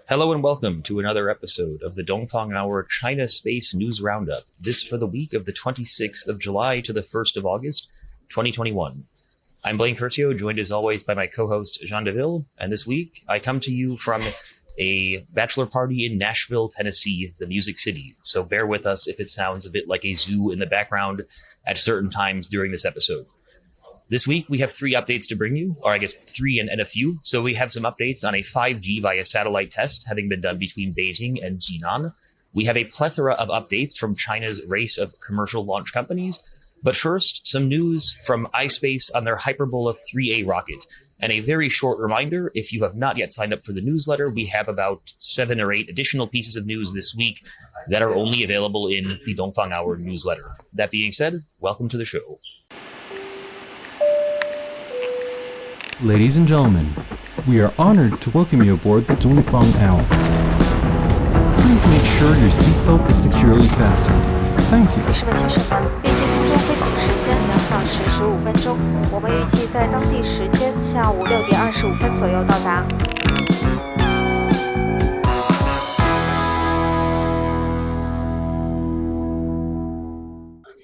Hello and welcome to another episode of the Dongfang Hour China Space News Roundup. This for the week of the 26th of July to the 1st of August, 2021. I'm Blaine Curcio, joined as always by my co-host Jean Deville, and this week I come to you from a bachelor party in Nashville, Tennessee, the Music City. So bear with us if it sounds a bit like a zoo in the background at certain times during this episode. This week, we have three updates to bring you, or I guess three and a few. So we have some updates on a 5G via satellite test having been done between Beijing and Jinan. We have a plethora of updates from China's race of commercial launch companies. But first, some news from iSpace on their Hyperbola 3A rocket. And a very short reminder, if you have not yet signed up for the newsletter, we have about 7 or 8 additional pieces of news this week that are only available in the Dongfang Hour newsletter. That being said, welcome to the show. Ladies and gentlemen, we are honored to welcome you aboard the Dongfang Hour. Please make sure your seatbelt is securely fastened. Thank you. 女士们、先生们，预计空中飞行时间2小时15分钟，我们预计在当地时间下午6点25分左右到达。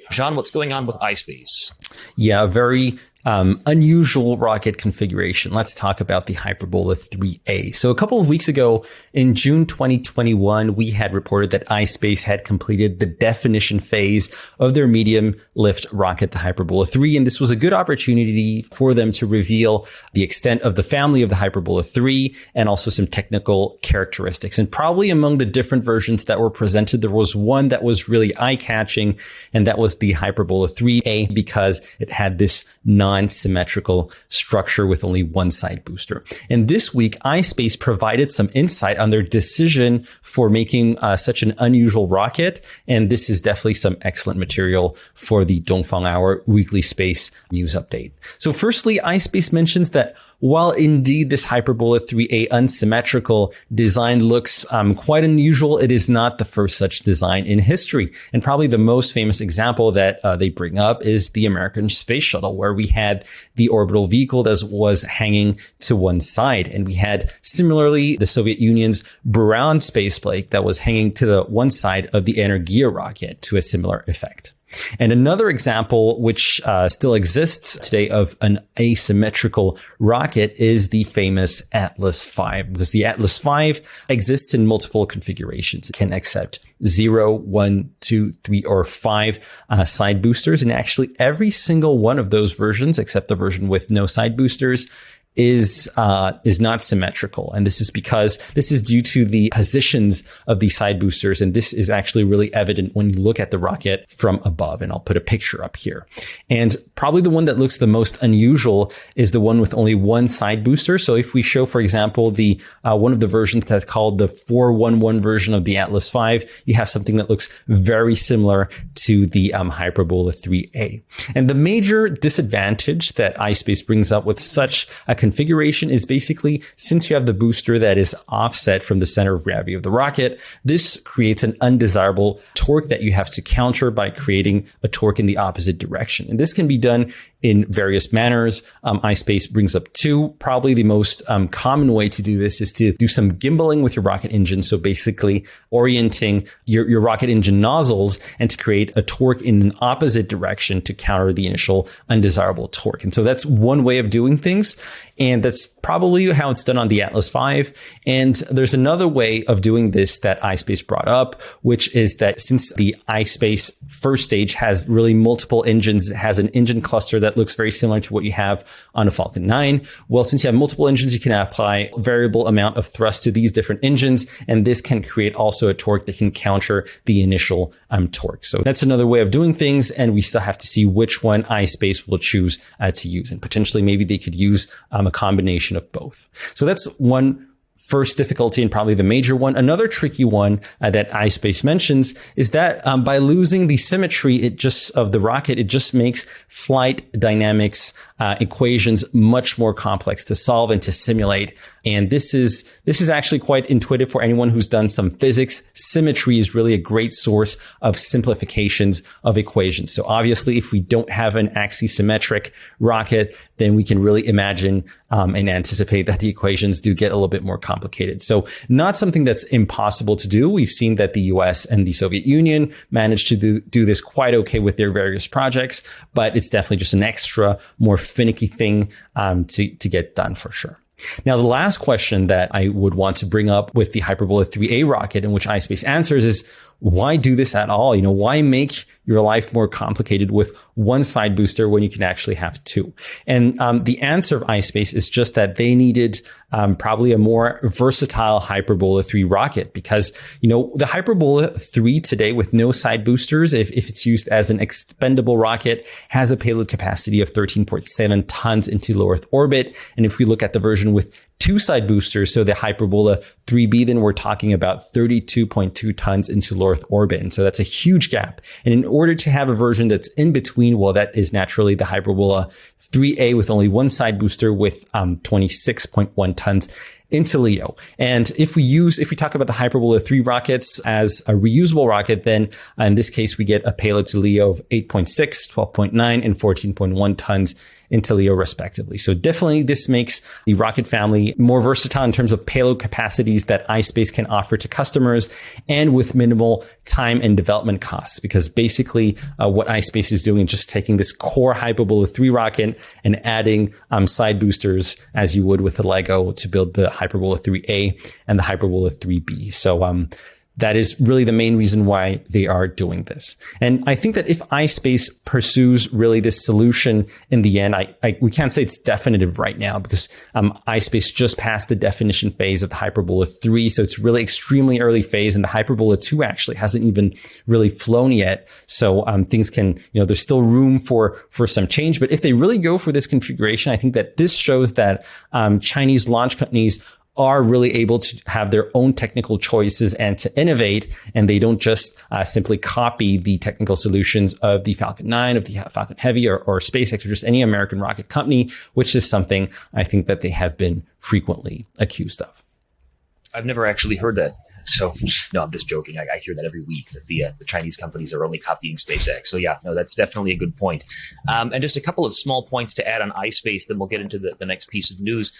Jean, what's going on with iSpace? Yeah, very unusual rocket configuration. Let's talk about the Hyperbola 3A. So a couple of weeks ago, in June 2021, we had reported that iSpace had completed the definition phase of their medium lift rocket, the Hyperbola 3. And this was a good opportunity for them to reveal the extent of the family of the Hyperbola 3 and also some technical characteristics. And probably among the different versions that were presented, there was one that was really eye-catching, and that was the Hyperbola 3A because it had this non-symmetrical structure with only one side booster. And this week, iSpace provided some insight on their decision for making such an unusual rocket. And this is definitely some excellent material for the Dongfang Hour weekly space news update. So firstly, iSpace mentions that while indeed this Hyperbola 3A unsymmetrical design looks quite unusual, it is not the first such design in history. And probably the most famous example that they bring up is the American space shuttle, where we had the orbital vehicle that was hanging to one side. And we had similarly the Soviet Union's Buran spaceplane that was hanging to the one side of the Energia rocket to a similar effect. And another example, which still exists today of an asymmetrical rocket, is the famous Atlas V, because the Atlas V exists in multiple configurations. It can accept 0, 1, 2, 3, or 5 side boosters. And actually every single one of those versions, except the version with no side boosters, is not symmetrical. And this is because this is due to the positions of the side boosters. And this is actually really evident when you look at the rocket from above. And I'll put a picture up here. And probably the one that looks the most unusual is the one with only one side booster. So if we show, for example, the one of the versions that's called the 411 version of the Atlas V, you have something that looks very similar to the Hyperbola 3A. And the major disadvantage that iSpace brings up with such a configuration is basically, since you have the booster that is offset from the center of gravity of the rocket, this creates an undesirable torque that you have to counter by creating a torque in the opposite direction. And this can be done in various manners. iSpace brings up two. Probably the most common way to do this is to do some gimbaling with your rocket engine. So basically orienting your rocket engine nozzles and to create a torque in an opposite direction to counter the initial undesirable torque. And so that's one way of doing things. And that's probably how it's done on the Atlas V. And there's another way of doing this that iSpace brought up, which is that since the iSpace first stage has really multiple engines, it has an engine cluster that looks very similar to what you have on a Falcon 9. Well, since you have multiple engines, you can apply a variable amount of thrust to these different engines. And this can create also a torque that can counter the initial torque. So that's another way of doing things. And we still have to see which one iSpace will choose to use. And potentially maybe they could use a combination of both. So that's one first difficulty and probably the major one. Another tricky one that iSpace mentions is that by losing the symmetry of the rocket, it just makes flight dynamics equations much more complex to solve and to simulate. And this is actually quite intuitive for anyone who's done some physics. Symmetry is really a great source of simplifications of equations. So obviously, if we don't have an axisymmetric rocket, then we can really imagine and anticipate that the equations do get a little bit more complicated. So not something that's impossible to do. We've seen that the US and the Soviet Union managed to do this quite okay with their various projects, but it's definitely just an extra, more finicky thing to get done for sure. Now, the last question that I would want to bring up with the Hyperbola 3A rocket, in which iSpace answers, is why do this at all? Why make your life more complicated with one side booster when you can actually have two? And the answer of iSpace is just that they needed probably a more versatile Hyperbola 3 rocket, because, the Hyperbola 3 today with no side boosters, if it's used as an expendable rocket, has a payload capacity of 13.7 tons into low Earth orbit. And if we look at the version with two side boosters, so the Hyperbola 3B, then we're talking about 32.2 tons into low Earth orbit. And so that's a huge gap. And in order to have a version that's in between, well, that is naturally the Hyperbola 3A with only one side booster with 26.1 tons into LEO. And if we talk about the Hyperbola 3 rockets as a reusable rocket, then in this case, we get a payload to LEO of 8.6, 12.9, and 14.1 tons into LEO respectively. So definitely this makes the rocket family more versatile in terms of payload capacities that iSpace can offer to customers, and with minimal time and development costs, because basically what iSpace is doing is just taking this core Hyperbola 3 rocket and adding side boosters as you would with a Lego to build the Hyperbola 3A and the Hyperbola 3B. So that is really the main reason why they are doing this. And I think that if iSpace pursues really this solution in the end, we can't say it's definitive right now, because iSpace just passed the definition phase of the Hyperbola 3. So it's really extremely early phase, and the Hyperbola 2 actually hasn't even really flown yet. So things can, there's still room for some change. But if they really go for this configuration, I think that this shows that Chinese launch companies are really able to have their own technical choices and to innovate, and they don't just simply copy the technical solutions of the Falcon 9, of the Falcon Heavy, or SpaceX, or just any American rocket company, which is something I think that they have been frequently accused of. I've never actually heard that. So, no, I'm just joking. I hear that every week, that the Chinese companies are only copying SpaceX. So yeah, no, that's definitely a good point. And just a couple of small points to add on iSpace, then we'll get into the next piece of news.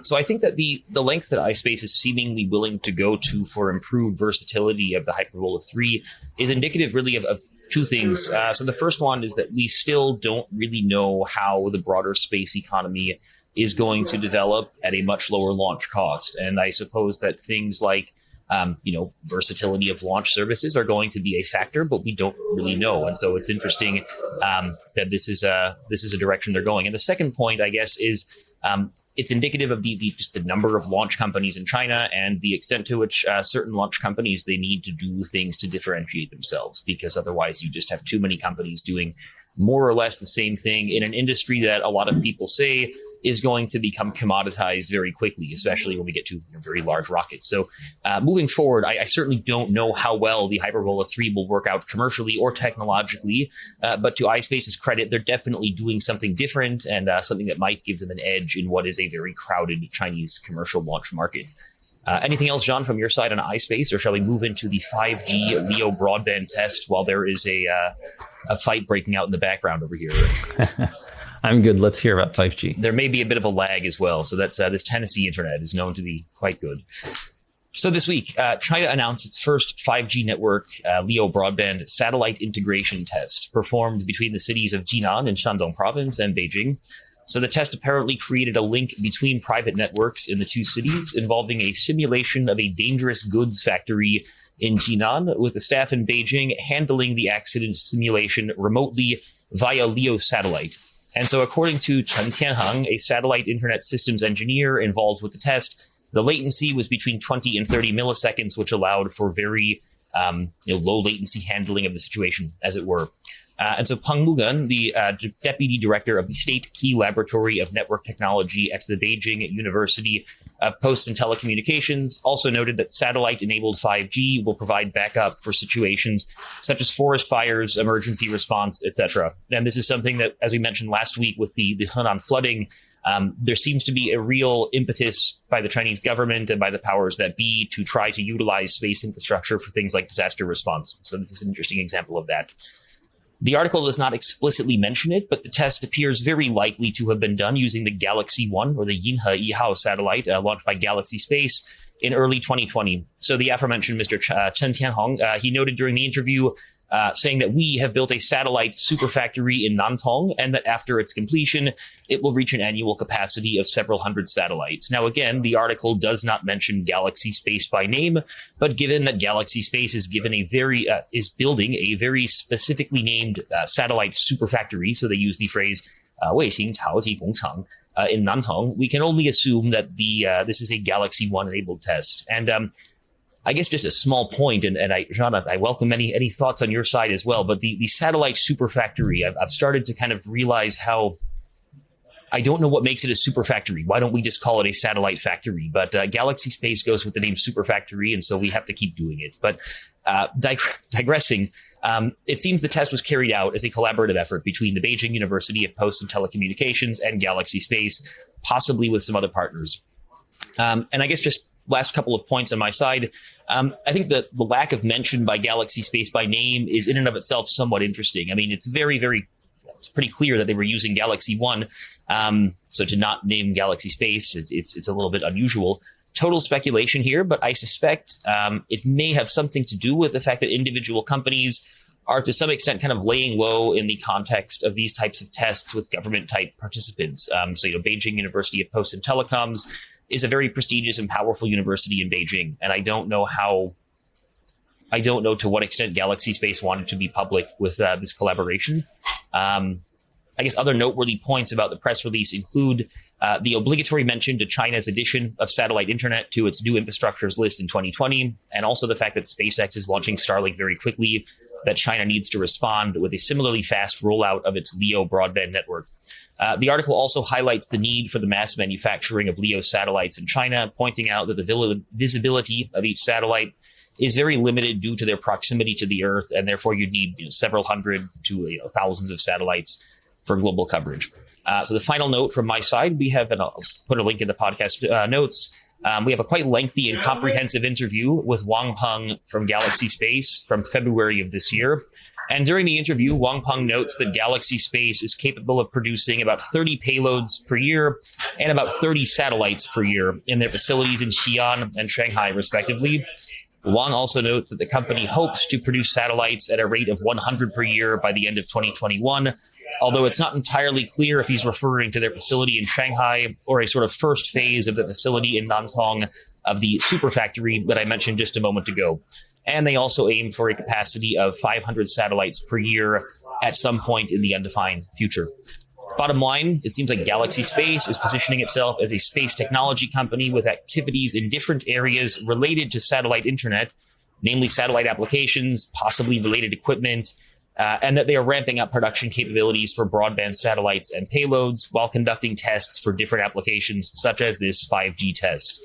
So I think that the lengths that iSpace is seemingly willing to go to for improved versatility of the Hyperbola 3 is indicative really of two things. So the first one is that we still don't really know how the broader space economy is going to develop at a much lower launch cost. And I suppose that things like versatility of launch services are going to be a factor, but we don't really know. And so it's interesting that this is a direction they're going. And the second point, I guess, is it's indicative of just the number of launch companies in China and the extent to which certain launch companies, they need to do things to differentiate themselves, because otherwise you just have too many companies doing more or less the same thing in an industry that a lot of people say is going to become commoditized very quickly, especially when we get to very large rockets. So moving forward, I certainly don't know how well the Hyperbola 3 will work out commercially or technologically, but to iSpace's credit, they're definitely doing something different and something that might give them an edge in what is a very crowded Chinese commercial launch market. Anything else, John, from your side on iSpace, or shall we move into the 5G LEO broadband test while there is a fight breaking out in the background over here? I'm good. Let's hear about 5G. There may be a bit of a lag as well. So that's this Tennessee internet is known to be quite good. So this week, China announced its first 5G network LEO broadband satellite integration test performed between the cities of Jinan in Shandong province and Beijing. So the test apparently created a link between private networks in the two cities, involving a simulation of a dangerous goods factory in Jinan, with the staff in Beijing handling the accident simulation remotely via LEO satellite. And so according to Chen Tianhang, a satellite internet systems engineer involved with the test, the latency was between 20 and 30 milliseconds, which allowed for very low latency handling of the situation, as it were. And so Peng Mugan, the deputy director of the State Key Laboratory of Network Technology at the Beijing University of Posts and Telecommunications, also noted that satellite-enabled 5G will provide backup for situations such as forest fires, emergency response, etc. And this is something that, as we mentioned last week with the Henan flooding, there seems to be a real impetus by the Chinese government and by the powers that be to try to utilize space infrastructure for things like disaster response. So this is an interesting example of that. The article does not explicitly mention it, but the test appears very likely to have been done using the Galaxy 1 or the Yinhe Yihao satellite launched by Galaxy Space in early 2020. So the aforementioned Mr. Chen Tianhong, he noted during the interview saying that we have built a satellite superfactory in Nantong and that after its completion, it will reach an annual capacity of several hundred satellites. Now, again, the article does not mention Galaxy Space by name, but given that Galaxy Space is building a very specifically named satellite superfactory, so they use the phrase 卫星超级工厂 in Nantong, we can only assume that this is a Galaxy 1 enabled test. And I guess just a small point, and Jean, I welcome any thoughts on your side as well, but the satellite superfactory, I've started to kind of realize how I don't know what makes it a superfactory. Why don't we just call it a satellite factory? But Galaxy Space goes with the name superfactory, and so we have to keep doing it. But digressing, it seems the test was carried out as a collaborative effort between the Beijing University of Posts and Telecommunications and Galaxy Space, possibly with some other partners. And I guess just last couple of points on my side. I think that the lack of mention by Galaxy Space by name is in and of itself somewhat interesting. I mean, it's it's pretty clear that they were using Galaxy 1. So to not name Galaxy Space, it's a little bit unusual. Total speculation here, but I suspect it may have something to do with the fact that individual companies are to some extent kind of laying low in the context of these types of tests with government type participants. So, Beijing University of Posts and Telecoms is a very prestigious and powerful university in Beijing. And I don't know to what extent Galaxy Space wanted to be public with this collaboration. I guess other noteworthy points about the press release include the obligatory mention to China's addition of satellite internet to its new infrastructures list in 2020, and also the fact that SpaceX is launching Starlink very quickly, that China needs to respond with a similarly fast rollout of its LEO broadband network. The article also highlights the need for the mass manufacturing of LEO satellites in China, pointing out that the visibility of each satellite is very limited due to their proximity to the Earth, and therefore you'd need several hundred to thousands of satellites for global coverage. So the final note from my side, we have, and I'll put a link in the podcast notes, we have a quite lengthy and comprehensive interview with Wang Peng from Galaxy Space from February of this year. And during the interview, Wang Peng notes that Galaxy Space is capable of producing about 30 payloads per year and about 30 satellites per year in their facilities in Xi'an and Shanghai, respectively. Wang also notes that the company hopes to produce satellites at a rate of 100 per year by the end of 2021, although it's not entirely clear if he's referring to their facility in Shanghai or a sort of first phase of the facility in Nantong of the superfactory that I mentioned just a moment ago. And they also aim for a capacity of 500 satellites per year at some point in the undefined future. Bottom line, it seems like Galaxy Space is positioning itself as a space technology company with activities in different areas related to satellite internet, namely satellite applications, possibly related equipment, and that they are ramping up production capabilities for broadband satellites and payloads while conducting tests for different applications, such as this 5G test.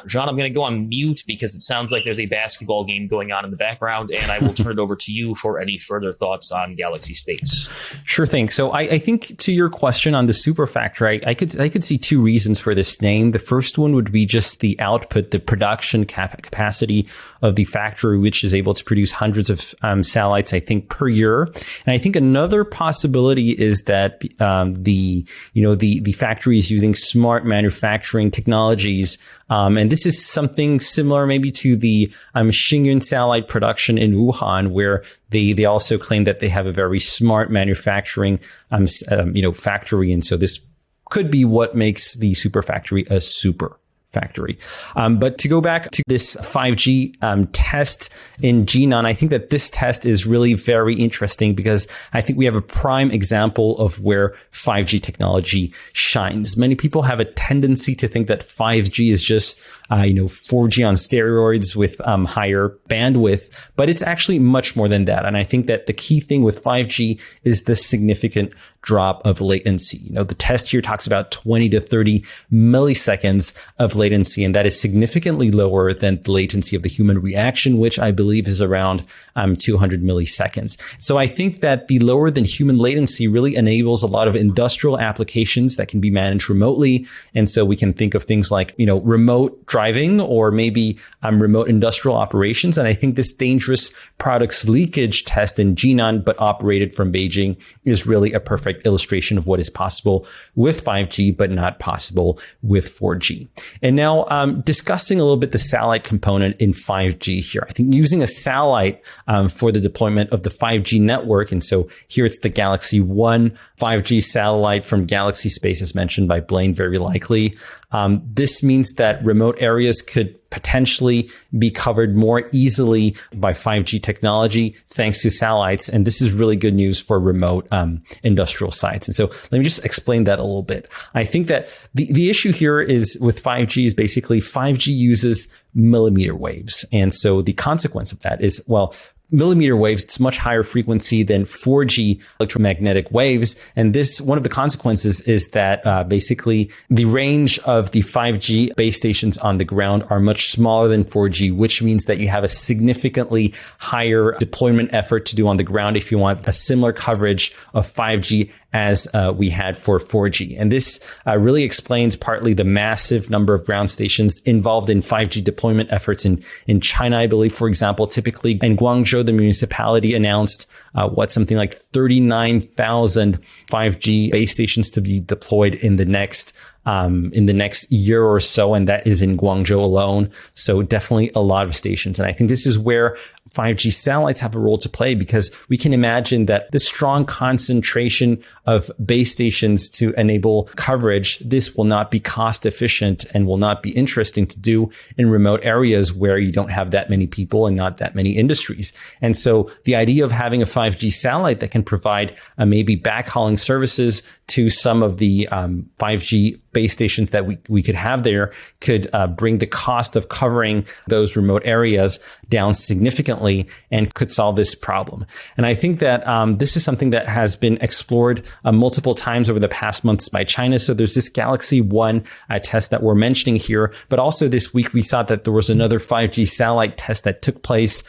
Jean, I'm going to go on mute because it sounds like there's a basketball game going on in the background, and I will turn it over to you for any further thoughts on Galaxy Space. Sure thing. So I think to your question on the superfactory, I could see two reasons for this name. The first one would be just the output, the production capacity of the factory, which is able to produce hundreds of satellites, I think, per year. And I think another possibility is that the factory is using smart manufacturing technologies. And this is something similar maybe to the Xingyun satellite production in Wuhan, where they also claim that they have a very smart manufacturing factory. And so this could be what makes the super factory a super factory. But to go back to this 5G test in Jinan, I think that this test is really very interesting because I think we have a prime example of where 5G technology shines. Many people have a tendency to think that 5G is just 4G on steroids with higher bandwidth, but it's actually much more than that. And I think that the key thing with 5G is the significant drop of latency. The test here talks about 20 to 30 milliseconds of latency, and that is significantly lower than the latency of the human reaction, which I believe is around 200 milliseconds. So I think that the lower than human latency really enables a lot of industrial applications that can be managed remotely. And so we can think of things like, remote driving or maybe remote industrial operations. And I think this dangerous products leakage test in Jinan, but operated from Beijing, is really a perfect illustration of what is possible with 5G, but not possible with 4G. And now discussing a little bit the satellite component in 5G here. I think using a satellite for the deployment of the 5G network. And so here it's the Galaxy 1 5G satellite from Galaxy Space, as mentioned by Blaine, very likely. This means that remote areas could potentially be covered more easily by 5G technology thanks to satellites. And this is really good news for remote industrial sites. And so let me just explain that a little bit. I think that the issue here is with 5G is basically 5G uses millimeter waves. And so the consequence of that is, millimeter waves, it's much higher frequency than 4G electromagnetic waves. And one of the consequences is that basically the range of the 5G base stations on the ground are much smaller than 4G, which means that you have a significantly higher deployment effort to do on the ground if you want a similar coverage of 5G as we had for 4G. And this really explains partly the massive number of ground stations involved in 5G deployment efforts in China. I believe, for example, typically in Guangzhou, the municipality announced something like 39,000 5G base stations to be deployed in the next year or so, and that is in Guangzhou alone. So definitely a lot of stations. And I think this is where 5G satellites have a role to play, because we can imagine that the strong concentration of base stations to enable coverage, this will not be cost efficient and will not be interesting to do in remote areas where you don't have that many people and not that many industries. And so the idea of having a 5G satellite that can provide maybe backhauling services to some of the 5G base stations that we could have there could bring the cost of covering those remote areas down significantly and could solve this problem. And I think that this is something that has been explored multiple times over the past months by China. So there's this Galaxy 1 test that we're mentioning here, but also this week we saw that there was another 5G satellite test that took place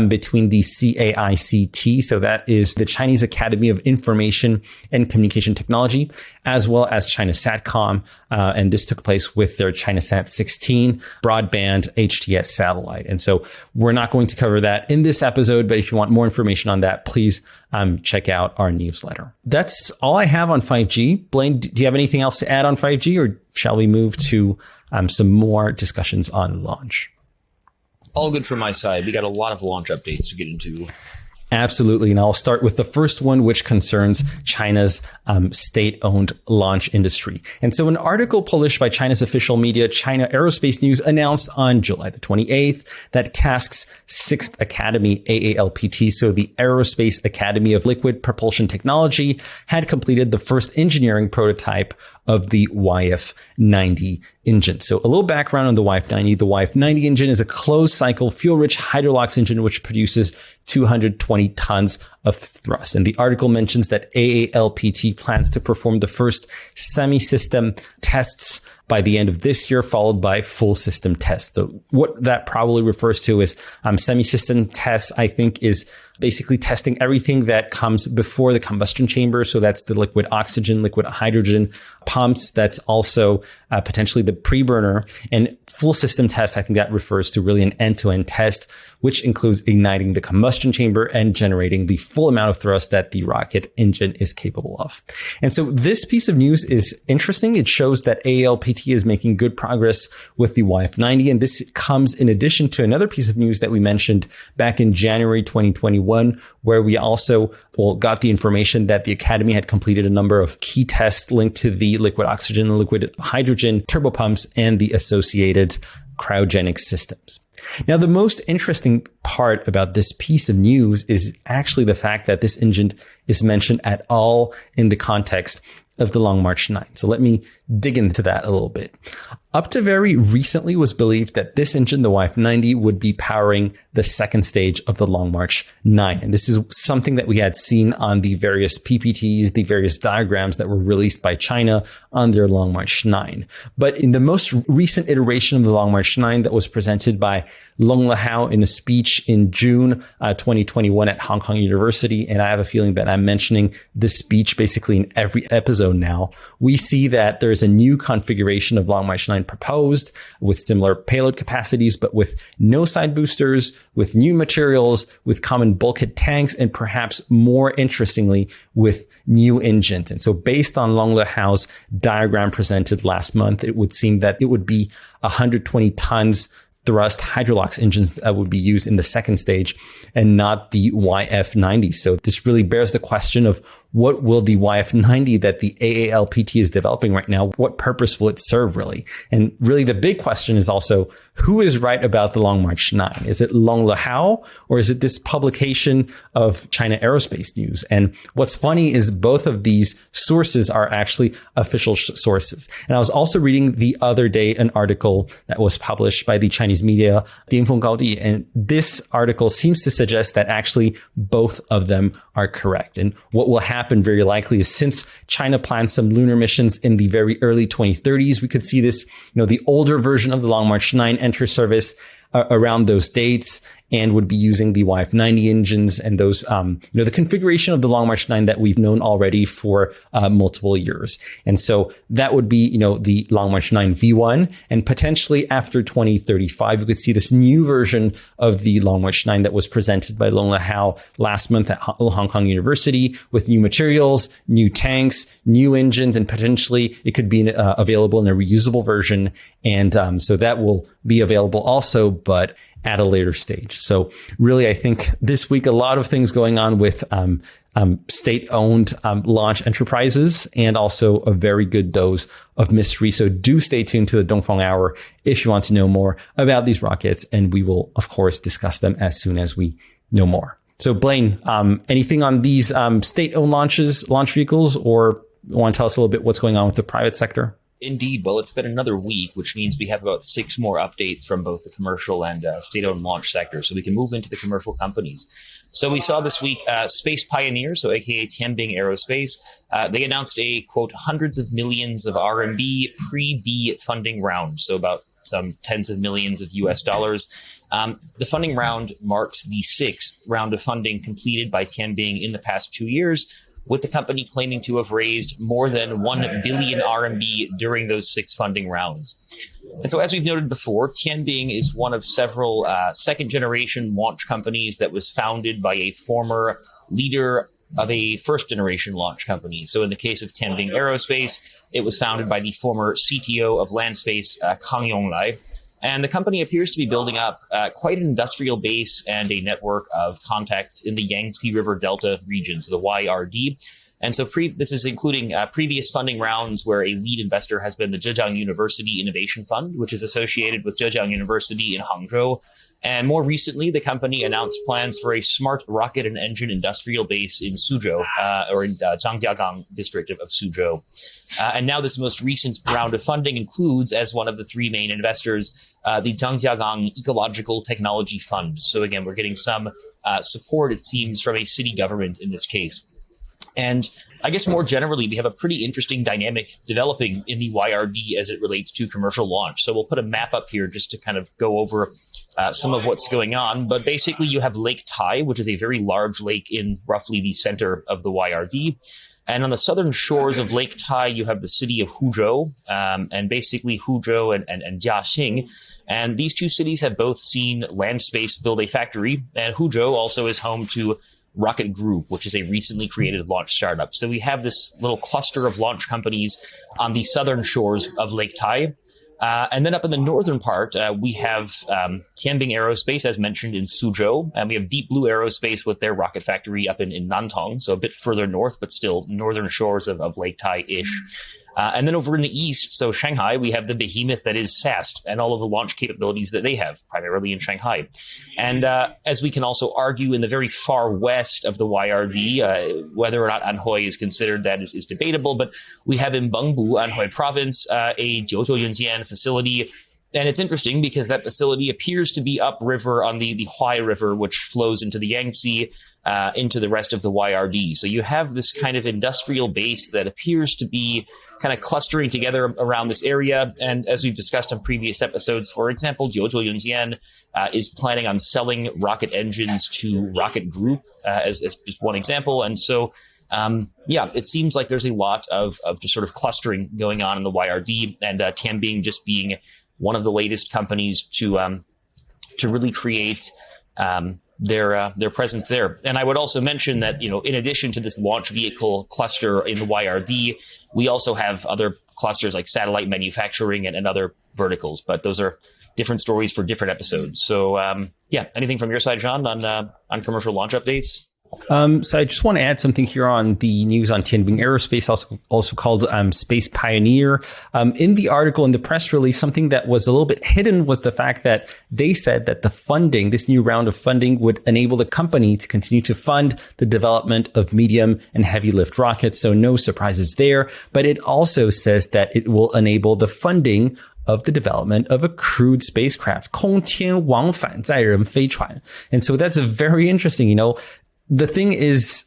between the CAICT, so that is the Chinese Academy of Information and Communication Technology, as well as China Satcom, and this took place with their ChinaSat 16 broadband HTS satellite. And so we're not going to cover that in this episode, but if you want more information on that, please check out our newsletter. That's all I have on 5G. Blaine, do you have anything else to add on 5G, or shall we move to some more discussions on launch? All good from my side. We got a lot of launch updates to get into. Absolutely. And I'll start with the first one, which concerns China's state-owned launch industry. And so an article published by China's official media, China Aerospace News, announced on July the 28th that CASC's 6th Academy, AALPT, so the Aerospace Academy of Liquid Propulsion Technology, had completed the first engineering prototype of the YF-90 engine. So a little background on the YF-90. The YF-90 engine is a closed-cycle, fuel-rich hydrolox engine which produces 220 tons of thrust. And the article mentions that AALPT plans to perform the first semi-system tests by the end of this year, followed by full system tests. So what that probably refers to is semi-system tests, I think, is basically testing everything that comes before the combustion chamber. So that's the liquid oxygen, liquid hydrogen pumps. That's also potentially the pre-burner. And full system test, I think that refers to really an end-to-end test, which includes igniting the combustion chamber and generating the full amount of thrust that the rocket engine is capable of. And so this piece of news is interesting. It shows that AALPT is making good progress with the YF-90. And this comes in addition to another piece of news that we mentioned back in January 2021, where we also got the information that the Academy had completed a number of key tests linked to the liquid oxygen and liquid hydrogen turbopumps and the associated cryogenic systems. Now, the most interesting part about this piece of news is actually the fact that this engine is mentioned at all in the context of the Long March 9. So let me dig into that a little bit. Up to very recently was believed that this engine, the YF-90, would be powering the second stage of the Long March 9. And this is something that we had seen on the various PPTs, the various diagrams that were released by China on their Long March 9. But in the most recent iteration of the Long March 9 that was presented by Long Lehao in a speech in June 2021 at Hong Kong University, and I have a feeling that I'm mentioning this speech basically in every episode now, we see that there's a new configuration of Long March 9 proposed with similar payload capacities, but with no side boosters, with new materials, with common bulkhead tanks, and perhaps more interestingly, with new engines. And so based on Long Lehao's diagram presented last month, it would seem that it would be 120 tons thrust Hydrolox engines that would be used in the second stage and not the YF-90. So this really bears the question of what will the YF-90 that the AALPT is developing right now, what purpose will it serve really? And really the big question is also, who is right about the Long March 9? Is it Long Lehao or is it this publication of China Aerospace News? And what's funny is both of these sources are actually official sources. And I was also reading the other day an article that was published by the Chinese media, Dongfang Gaodi, and this article seems to suggest that actually both of them are correct. And what will happen very likely is since China plans some lunar missions in the very early 2030s, we could see this, the older version of the Long March 9 enter service around those dates and would be using the YF-90 engines and those, the configuration of the Long March 9 that we've known already for multiple years. And so that would be, the Long March 9 V1, and potentially after 2035, you could see this new version of the Long March 9 that was presented by Long Lehao last month at Hong Kong University with new materials, new tanks, new engines, and potentially it could be available in a reusable version. And so that will be available also, but at a later stage. So really, I think this week, a lot of things going on with state-owned launch enterprises and also a very good dose of mystery. So do stay tuned to the Dongfang Hour if you want to know more about these rockets. And we will, of course, discuss them as soon as we know more. So Blaine, anything on these state-owned launch vehicles, or want to tell us a little bit what's going on with the private sector? Indeed. Well, it's been another week, which means we have about 6 more updates from both the commercial and state-owned launch sector. So we can move into the commercial companies. So we saw this week Space Pioneer, so aka Tianbing Aerospace. They announced a, quote, hundreds of millions of RMB pre-B funding round. So about some tens of millions of US dollars. The funding round marks the 6th round of funding completed by Tianbing in the past 2 years, with the company claiming to have raised more than 1 billion RMB during those 6 funding rounds. And so, as we've noted before, Tianbing is one of several second-generation launch companies that was founded by a former leader of a first-generation launch company. So in the case of Tianbing Aerospace, it was founded by the former CTO of Landspace, Kang Yonglai. And the company appears to be building up quite an industrial base and a network of contacts in the Yangtze River Delta region, so the YRD. And so this is including previous funding rounds where a lead investor has been the Zhejiang University Innovation Fund, which is associated with Zhejiang University in Hangzhou. And more recently, the company announced plans for a smart rocket and engine industrial base in Suzhou, or in Zhangjiagang district of Suzhou. And now this most recent round of funding includes, as one of the 3 main investors, the Zhangjiagang Ecological Technology Fund. So again, we're getting some support, it seems, from a city government in this case. And I guess more generally, we have a pretty interesting dynamic developing in the YRD as it relates to commercial launch. So we'll put a map up here just to kind of go over some of what's going on. But basically, you have Lake Tai, which is a very large lake in roughly the center of the YRD. And on the southern shores of Lake Tai, you have the city of Huzhou, and basically Huzhou and Jiaxing. And these 2 cities have both seen Landspace build a factory. And Huzhou also is home to Rocket Group, which is a recently created launch startup. So we have this little cluster of launch companies on the southern shores of Lake Tai. And then up in the northern part, we have Tianbing Aerospace, as mentioned, in Suzhou. And we have Deep Blue Aerospace with their rocket factory up in Nantong, so a bit further north, but still northern shores of Lake Tai-ish. And then over in the east, so Shanghai, we have the behemoth that is CASC and all of the launch capabilities that they have, primarily in Shanghai. And as we can also argue, in the very far west of the YRD, whether or not Anhui is considered that is debatable, but we have in Bengbu, Anhui province, a Jiuzhou Yunjian facility. And it's interesting because that facility appears to be upriver on the Huai River, which flows into the Yangtze, into the rest of the YRD. So you have this kind of industrial base that appears to be kind of clustering together around this area. And as we've discussed on previous episodes, for example, Jiuzhou Yunjian is planning on selling rocket engines to Rocket Group as just one example. And so, it seems like there's a lot of just sort of clustering going on in the YRD, and Tianbing just being one of the latest companies to really create their presence there. And I would also mention that, in addition to this launch vehicle cluster in the YRD, we also have other clusters like satellite manufacturing and other verticals, but those are different stories for different episodes. So, anything from your side, John, on commercial launch updates? So I just want to add something here on the news on Tianbing Aerospace, also called Space Pioneer. In the article, in the press release, something that was a little bit hidden was the fact that they said that the funding, this new round of funding, would enable the company to continue to fund the development of medium and heavy lift rockets. So no surprises there. But it also says that it will enable the funding of the development of a crewed spacecraft, 空天往返载人飞船. And so that's a very interesting, the thing is,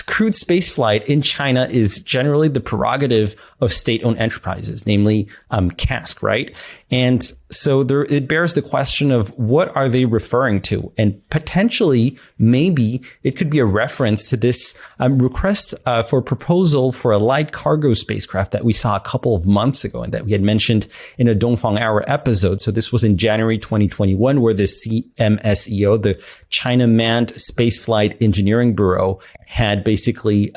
crewed spaceflight in China is generally the prerogative of state-owned enterprises, namely CASC, right? And so it bears the question of what are they referring to? And potentially, maybe it could be a reference to this request for proposal for a light cargo spacecraft that we saw a couple of months ago and that we had mentioned in a Dongfang Hour episode. So this was in January 2021, where the CMSEO, the China Manned Spaceflight Engineering Bureau, had basically,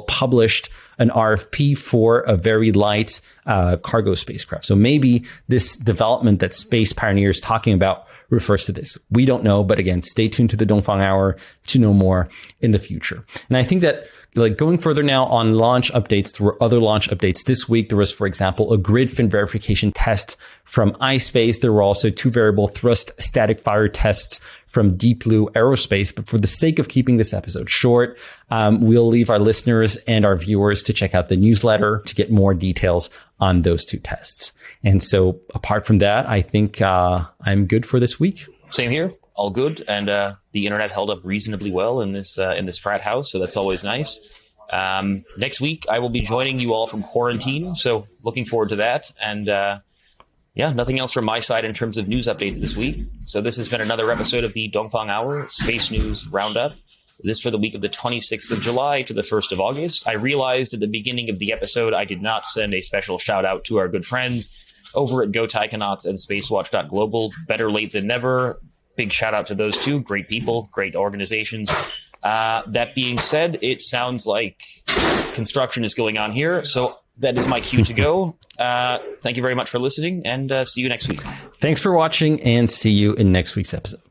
published an RFP for a very light cargo spacecraft. So maybe this development that Space Pioneer is talking about refers to this. We don't know, but again, stay tuned to the Dongfang Hour to know more in the future. And I think that going further now on launch updates, there were other launch updates this week. There was, for example, a grid fin verification test from iSpace. There were also 2 variable thrust static fire tests from Deep Blue Aerospace. But for the sake of keeping this episode short, we'll leave our listeners and our viewers to check out the newsletter to get more details on those 2 tests. And so apart from that, I think I'm good for this week. Same here. All good. And the internet held up reasonably well in this frat house. So that's always nice. Next week, I will be joining you all from quarantine. So looking forward to that. And nothing else from my side in terms of news updates this week. So this has been another episode of the Dongfang Hour Space News Roundup. This for the week of the 26th of July to the 1st of August. I realized at the beginning of the episode I did not send a special shout out to our good friends over at Go Taikonauts and Spacewatch.global. Better late than never. Big shout out to those 2. Great people, great organizations. That being said, it sounds like construction is going on here. So that is my cue to go. Thank you very much for listening, and see you next week. Thanks for watching, and see you in next week's episode.